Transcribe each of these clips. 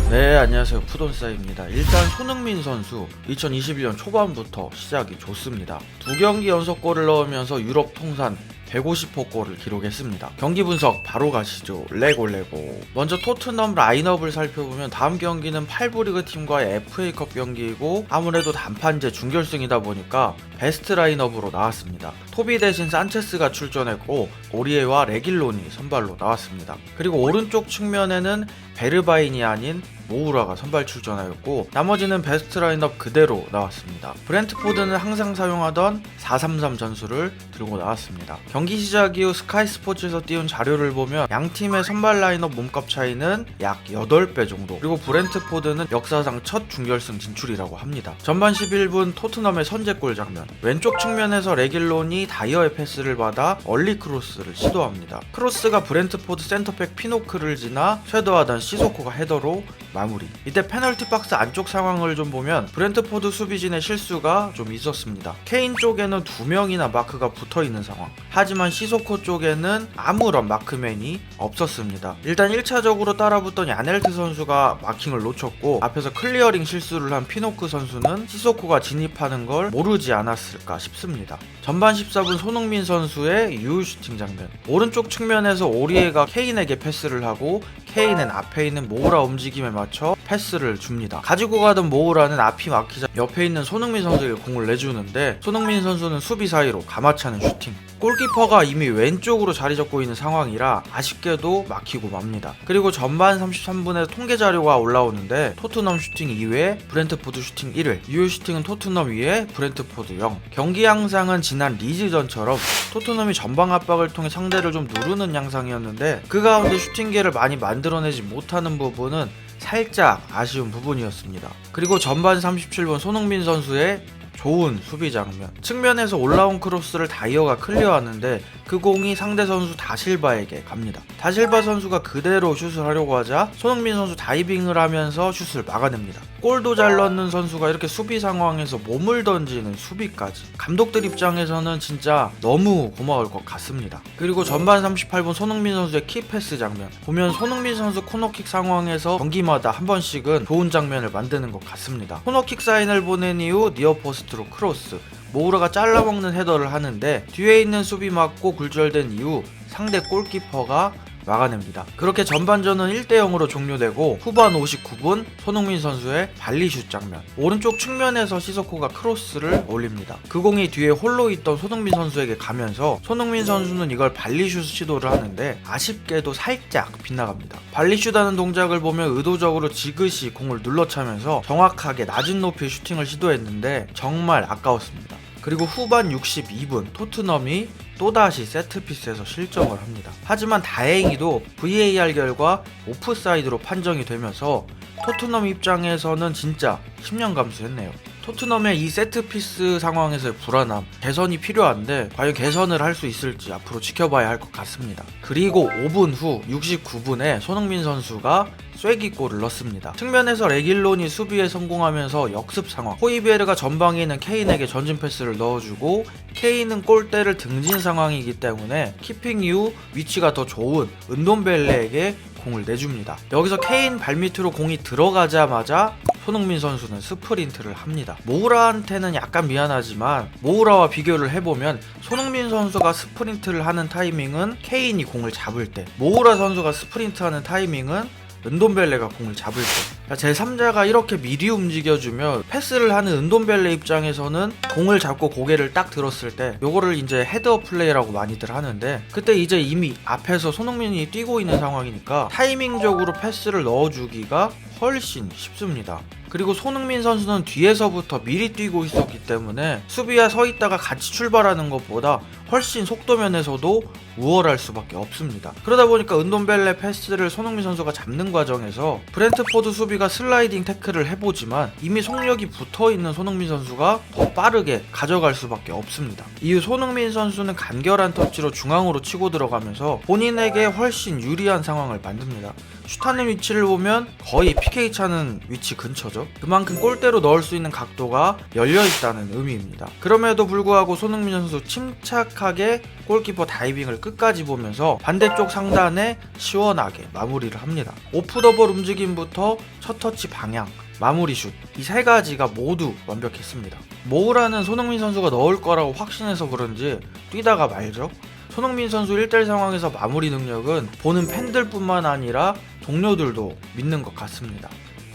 네, 안녕하세요. 푸돈사입니다. 일단 손흥민 선수 2021년 초반부터 시작이 좋습니다. 두 경기 연속골을 넣으면서 유럽 통산 150호 골을 기록했습니다. 경기 분석 바로 가시죠. 레고. 먼저 토트넘 라인업을 살펴보면 다음 경기는 8부 리그 팀과의 FA컵 경기이고 아무래도 단판제 준결승이다 보니까 베스트 라인업으로 나왔습니다. 토비 대신 산체스가 출전했고 오리에와 레길론이 선발로 나왔습니다. 그리고 오른쪽 측면에는 베르바인이 아닌 모우라가 선발 출전하였고 나머지는 베스트 라인업 그대로 나왔습니다. 브렌트포드는 항상 사용하던 4-3-3 전술을 들고 나왔습니다. 경기 시작 이후 스카이 스포츠에서 띄운 자료를 보면 양 팀의 선발 라인업 몸값 차이는 약 8배 정도, 그리고 브렌트포드는 역사상 첫 준결승 진출이라고 합니다. 전반 11분 토트넘의 선제골 장면, 왼쪽 측면에서 레길론이 다이어의 패스를 받아 얼리 크로스를 시도합니다. 크로스가 브렌트포드 센터백 피노크를 지나 쇄도하던 시소코가 헤더로 마무리. 이때 페널티 박스 안쪽 상황을 좀 보면 브렌트포드 수비진의 실수가 좀 있었습니다. 케인 쪽에는 2명이나 마크가 붙어있는 상황, 하지만 시소코 쪽에는 아무런 마크맨이 없었습니다. 일단 1차적으로 따라붙던 야넬트 선수가 마킹을 놓쳤고 앞에서 클리어링 실수를 한 피노크 선수는 시소코가 진입하는 걸 모르지 않았을까 싶습니다. 전반 14분 손흥민 선수의 유효 슈팅 장면, 오른쪽 측면에서 오리에가 케인에게 패스를 하고 케인은 앞에 있는 모우라 움직임에 맞춰 패스를 줍니다. 가지고 가던 모우라는 앞이 막히자 옆에 있는 손흥민 선수에게 공을 내주는데 손흥민 선수는 수비 사이로 가마차는 슈팅. 골키퍼가 이미 왼쪽으로 자리 잡고 있는 상황이라 아쉽게도 막히고 맙니다. 그리고 전반 33분에 통계 자료가 올라오는데 토트넘 슈팅 2회, 브렌트포드 슈팅 1회, 유효 슈팅은 토트넘 2회, 브렌트포드 0. 경기 양상은 지난 리즈전처럼 토트넘이 전방 압박을 통해 상대를 좀 누르는 양상이었는데 그 가운데 슈팅 기회를 많이 만들어내지 못하는 부분은 살짝 아쉬운 부분이었습니다. 그리고 전반 37분 손흥민 선수의 좋은 수비 장면, 측면에서 올라온 크로스를 다이어가 클리어하는데 그 공이 상대 선수 다실바에게 갑니다. 다실바 선수가 그대로 슛을 하려고 하자 손흥민 선수 다이빙을 하면서 슛을 막아냅니다. 골도 잘 넣는 선수가 이렇게 수비 상황에서 몸을 던지는 수비까지, 감독들 입장에서는 진짜 너무 고마울 것 같습니다. 그리고 전반 38분 손흥민 선수의 키패스 장면 보면 손흥민 선수 코너킥 상황에서 경기마다 한 번씩은 좋은 장면을 만드는 것 같습니다. 코너킥 사인을 보낸 이후 니어포스트로 크로스, 모우라가 잘라먹는 헤더를 하는데 뒤에 있는 수비 맞고 굴절된 이후 상대 골키퍼가 막아냅니다. 그렇게 전반전은 1대0으로 종료되고 후반 59분 손흥민 선수의 발리슛 장면, 오른쪽 측면에서 시소코가 크로스를 올립니다. 그 공이 뒤에 홀로 있던 손흥민 선수에게 가면서 손흥민 선수는 이걸 발리슛 시도를 하는데 아쉽게도 살짝 빗나갑니다. 발리슛하는 동작을 보면 의도적으로 지그시 공을 눌러차면서 정확하게 낮은 높이의 슈팅을 시도했는데 정말 아까웠습니다. 그리고 후반 62분 토트넘이 또다시 세트피스에서 실점을 합니다. 하지만 다행히도 VAR 결과 오프사이드로 판정이 되면서 토트넘 입장에서는 진짜 10년 감수했네요. 토트넘의 이 세트피스 상황에서의 불안함, 개선이 필요한데 과연 개선을 할 수 있을지 앞으로 지켜봐야 할 것 같습니다. 그리고 5분 후 69분에 손흥민 선수가 쐐기골을 넣습니다. 측면에서 레길론이 수비에 성공하면서 역습 상황, 호이베르가 전방에 있는 케인에게 전진 패스를 넣어주고 케인은 골대를 등진 상황이기 때문에 키핑 이후 위치가 더 좋은 은돔벨레에게 공을 내줍니다. 여기서 케인 발밑으로 공이 들어가자마자 손흥민 선수는 스프린트를 합니다. 모우라한테는 약간 미안하지만 모우라와 비교를 해보면 손흥민 선수가 스프린트를 하는 타이밍은 케인이 공을 잡을 때, 모우라 선수가 스프린트하는 타이밍은 은돔벨레가 공을 잡을 때, 제3자가 이렇게 미리 움직여주면 패스를 하는 은돔벨레 입장에서는 공을 잡고 고개를 딱 들었을 때 요거를 이제 헤더 플레이라고 많이들 하는데 그때 이제 이미 앞에서 손흥민이 뛰고 있는 상황이니까 타이밍적으로 패스를 넣어주기가 훨씬 쉽습니다. 그리고 손흥민 선수는 뒤에서부터 미리 뛰고 있었기 때문에 수비와 서 있다가 같이 출발하는 것보다 훨씬 속도면에서도 우월할 수밖에 없습니다. 그러다 보니까 은돔벨레 패스를 손흥민 선수가 잡는 과정에서 브렌트포드 수비가 슬라이딩 태클을 해보지만 이미 속력이 붙어있는 손흥민 선수가 더 빠르게 가져갈 수밖에 없습니다. 이후 손흥민 선수는 간결한 터치로 중앙으로 치고 들어가면서 본인에게 훨씬 유리한 상황을 만듭니다. 슛하는 위치를 보면 거의 PK 차는 위치 근처죠. 그만큼 골대로 넣을 수 있는 각도가 열려있다는 의미입니다. 그럼에도 불구하고 손흥민 선수 침착 클래식하게 골키퍼 다이빙을 끝까지 보면서 반대쪽 상단에 시원하게 마무리를 합니다. 오프 더 볼 움직임부터 첫 터치 방향, 마무리 슛, 이 세 가지가 모두 완벽했습니다. 모으라는 손흥민 선수가 넣을 거라고 확신해서 그런지 뛰다가 말죠. 손흥민 선수 1대1 상황에서 마무리 능력은 보는 팬들뿐만 아니라 동료들도 믿는 것 같습니다.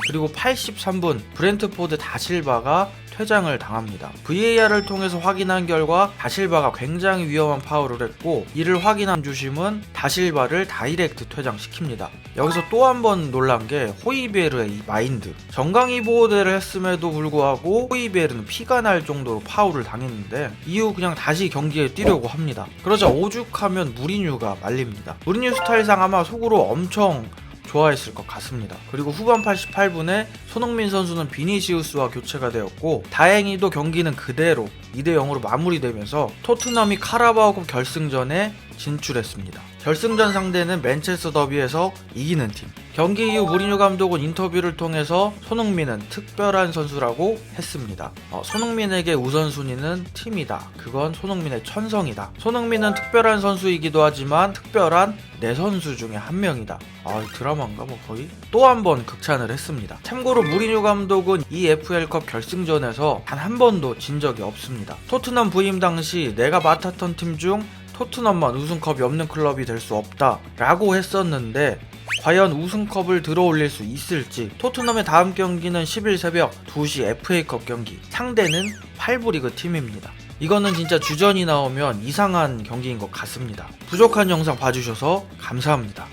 그리고 83분 브렌트포드 다실바가 퇴장을 당합니다. VAR을 통해서 확인한 결과 다실바가 굉장히 위험한 파울을 했고, 이를 확인한 주심은 다실바를 다이렉트 퇴장시킵니다. 여기서 또 한 번 놀란 게 호이베르의 이 마인드. 정강이 보호대를 했음에도 불구하고 호이베르는 피가 날 정도로 파울을 당했는데 이후 그냥 다시 경기에 뛰려고 합니다. 그러자 오죽하면 무리뉴가 말립니다. 무리뉴 스타일상 아마 속으로 엄청 좋아했을 것 같습니다. 그리고 후반 88분에 손흥민 선수는 비니시우스와 교체가 되었고, 다행히도 경기는 그대로 2대0으로 마무리되면서 토트넘이 카라바오컵 결승전에 진출했습니다. 결승전 상대는 맨체스터 더비에서 이기는 팀. 경기 이후 무리뉴 감독은 인터뷰를 통해서 손흥민은 특별한 선수라고 했습니다. 손흥민에게 우선순위는 팀이다. 그건 손흥민의 천성이다. 손흥민은 특별한 선수이기도 하지만 특별한 내 선수 중에 한 명이다. 드라마인가 뭐 거의? 또 한 번 극찬을 했습니다. 참고로 무리뉴 감독은 이 FA컵 결승전에서 단 한 번도 진 적이 없습니다. 토트넘 부임 당시 내가 맡았던 팀 중 토트넘만 우승컵이 없는 클럽이 될 수 없다 라고 했었는데, 과연 우승컵을 들어올릴 수 있을지. 토트넘의 다음 경기는 10일 새벽 2시 FA컵 경기, 상대는 8부 리그 팀입니다. 이거는 진짜 주전이 나오면 이상한 경기인 것 같습니다. 부족한 영상 봐주셔서 감사합니다.